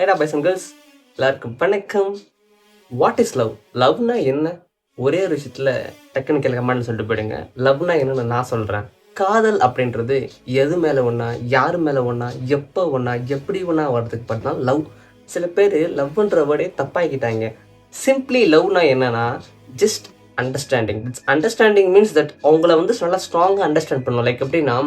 ஹைடா boys and girls, எல்லாருக்கும் வணக்கம். What is love? லவ்னா என்ன? ஒரே ஒரு விஷயத்தில் டக்குன்னு கேள்வி கமெண்ட்னு சொல்லிட்டு போயிடுங்க. லவ்னா என்னன்னு நான் சொல்கிறேன். காதல் அப்படின்றது எது மேலே ஒன்றா, யார் மேலே ஒன்றா, எப்போ ஒன்றா, எப்படி ஒன்றா வர்றதுக்கு பார்த்தா லவ். சில பேர் லவ்ன்ற வேர்டே தப்பாக்கிட்டாங்க. சிம்பிளி லவ்னா என்னன்னா just understanding. Understanding means that அவங்கள வந்து நல்லா ஸ்ட்ராங்காக அண்டர்ஸ்டாண்ட் பண்ணணும். லைக் எப்படின்னா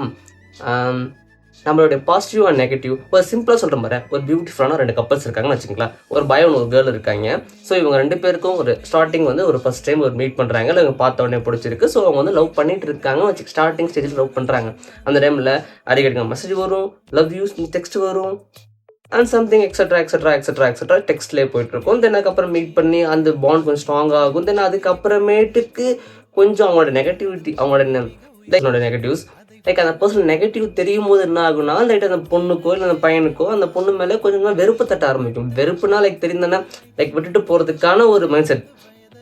நம்மளுடைய பாசிட்டிவ் அண்ட் நெகட்டிவ் ஒரு சிம்பிளாக சொல்கிற மாதிரி ஒரு பியூட்டிஃபுல்லான 2 கப்பல்ஸ் இருக்காங்கன்னு வச்சுக்கலாம். ஒரு பாய் ஒரு கேர்ள் இருக்காங்க. ஸோ இவங்க 2 பேருக்கும் ஒரு ஸ்டார்டிங் வந்து ஒரு ஃபர்ஸ்ட் டைம் ஒரு மீட் பண்ணுறாங்க. இல்லை இவங்க பார்த்த உடனே பிடிச்சிருக்கு. ஸோ அவங்க வந்து லவ் பண்ணிட்டு இருக்காங்க வச்சு ஸ்டார்டிங் ஸ்டேஜில் லவ் பண்ணுறாங்க. அந்த டைமில் அடிக்கடிக்க மெசேஜ் வரும், லவ் யூஸ் டெக்ஸ்ட் வரும் and something extra extra extra extra டெக்ஸ்ட்லேயே போயிட்டுருக்கும். தென் அதுக்கப்புறம் மீட் பண்ணி அந்த பாண்ட் கொஞ்சம் ஸ்ட்ராங் ஆகும். தென் அதுக்கப்புறமேட்டுக்கு கொஞ்சம் அவங்களோட நெகட்டிவிட்டி, அவங்களோட நெகட்டிவ்ஸ் லைக் அந்த பர்சன் நெகட்டிவ் தெரியும் போது என்ன ஆகுனா லைக் அந்த பொண்ணுக்கோ இல்லை அந்த பையனுக்கோ அந்த பொண்ணு மேலே கொஞ்சம் வெறுப்பு தட்ட ஆரம்பிக்கும். வெறுப்புனா லைக் தெரிந்தனா லைக் விட்டுட்டு போகிறதுக்கான ஒரு மைண்ட் செட்.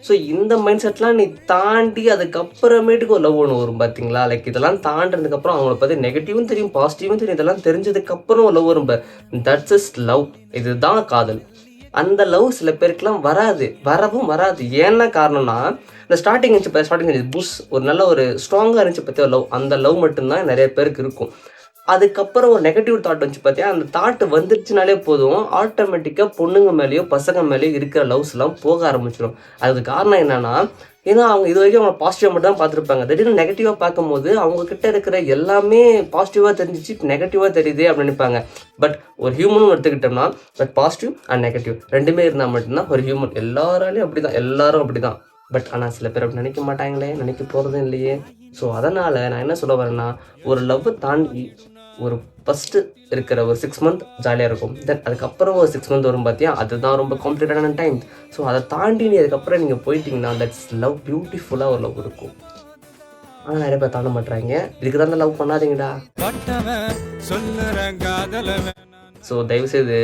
ஸோ இந்த மைண்ட் செட்லாம் நீ தாண்டி அதுக்கப்புறமேட்டுக்கு ஒரு லவ் ஒன்று வரும் பார்த்தீங்களா. லைக் இதெல்லாம் தாண்டினதுக்கப்புறம் அவங்கள பற்றி நெகட்டிவும் தெரியும், பாசிட்டிவும் தெரியும். இதெல்லாம் தெரிஞ்சதுக்கப்புறம் ஒரு லவ் வரும். That's is love. இதுதான் காதல். அந்த லவ் சில பேருக்குலாம் வரவும் வராது. ஏன்னா காரணம்னா இந்த ஸ்டார்டிங் புஷ் ஒரு நல்ல ஒரு ஸ்ட்ராங்காக இருந்துச்சு பற்றி ஒரு லவ், அந்த லவ் மட்டும்தான் நிறைய பேருக்கு இருக்கும். அதுக்கப்புறம் ஒரு நெகட்டிவ் தாட் வந்துச்சு பார்த்தியா, அந்த தாட் வந்துருச்சுனாலே போதும் ஆட்டோமேட்டிக்காக பொண்ணுங்க மேலேயோ பசங்க மேலேயோ இருக்கிற லவ்ஸ்லாம் போக ஆரம்பிச்சிடும். அதுக்கு காரணம் என்னன்னா, ஏன்னா அவங்க இது வரைக்கும் அவங்க பாசிட்டிவாக மட்டும் தான் பார்த்துருப்பாங்க. திடீர்னு நெகட்டிவாக பார்க்கும்போது அவங்கக்கிட்ட இருக்கிற எல்லாமே பாசிட்டிவாக தெரிஞ்சிச்சு நெகட்டிவாக தெரியுது அப்படின்னு நினைப்பாங்க. பட் ஒரு ஹியூமனும் எடுத்துக்கிட்டோம்னா பட் பாசிட்டிவ் அண்ட் நெகட்டிவ் 2மே இருந்தால் மட்டும்தான் ஒரு ஹியூமன். எல்லாரும் அப்படி தான். பட் ஆனால் சில பேர் அப்படி நினைக்க மாட்டாங்களே, நினைக்க போகிறதும் இல்லையே. ஸோ அதனால் நான் என்ன சொல்ல வரேன்னா, ஒரு லவ்வை தாண்டி ஒரு ஃபஸ்ட்டு இருக்கிற ஒரு 6 மந்த் ஜாலியாக இருக்கும். தென் அதுக்கப்புறம் ஒரு 6 மந்த் வரும் பார்த்தியா, அதுதான் ரொம்ப காம்ப்ளிகேட்டடான டைம். ஸோ அதை தாண்டி அதுக்கப்புறம் நீங்கள் போயிட்டீங்கன்னா தட்ஸ் லவ். பியூட்டிஃபுல்லாக ஒரு லவ் இருக்கும். ஆனால் நிறைய பேர் தாண்ட மாட்டுறாங்க. இதுக்கு தான் லவ் பண்ணாதீங்கடா. ஸோ தயவுசெய்து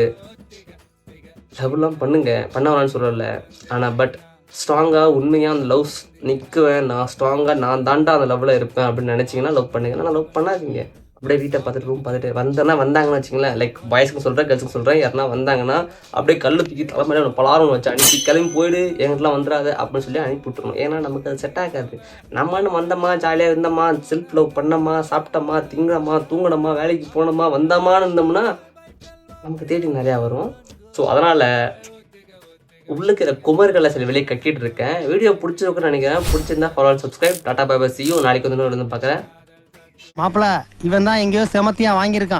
லவ்லாம் பண்ணுங்க, பண்ண வேணான்னு சொல்லலை. ஆனால் பட் ஸ்ட்ராங்காக உண்மையாக அந்த லவ் நிற்குவேன், நான் ஸ்ட்ராங்காக நான் தாண்டா அந்த லவ்வில் இருப்பேன் அப்படின்னு நினச்சிங்கன்னா லவ் பண்ணுங்க. ஆனால் லவ் பண்ணாதீங்க. அப்படியே வீட்டை பார்த்துட்டு ரூம் பார்த்துட்டு வந்தாங்கன்னு வச்சிங்களேன். லைக் பாய்ஸ்க்கு சொல்கிறேன், கேர்ள்ஸுக்கு சொல்கிறேன். யாருனா வந்தாங்கன்னா அப்படியே கல் தூக்கி தலைமையில ஒன்று பலாரம் வச்சு அனுப்பி கிளம்பி போயிடு, எங்கிட்டலாம் வந்துடாது அப்படின்னு சொல்லி அனுப்பி விட்டுருணும். ஏன்னா நமக்கு அது செட் ஆகாது. நம்மன்னு வந்தோமா, ஜாலியாக இருந்தோமா, செல்ஃப் லவ் பண்ணோமா, சாப்பிட்டோமா, திங்கினோமா, தூங்கினோமா, வேலைக்கு போனோமா, வந்தோமான்னு இருந்தோம்னா நமக்கு தேடி நிறையா வரும். ஸோ அதனால் உள்ளுக்கு இந்த குமர்களை சில வெளியே கட்டிட்டு இருக்கேன். வீடியோ பிடிச்சிருக்குன்னு நினைக்கிறேன். பிடிச்சிருந்தா follow and subscribe. Tata bye bye. See you. நாளைக்கு வந்து பார்க்குறேன். மாப்பிள இவன் தான் எங்கேயோ செமத்தியா வாங்கியிருக்கான்.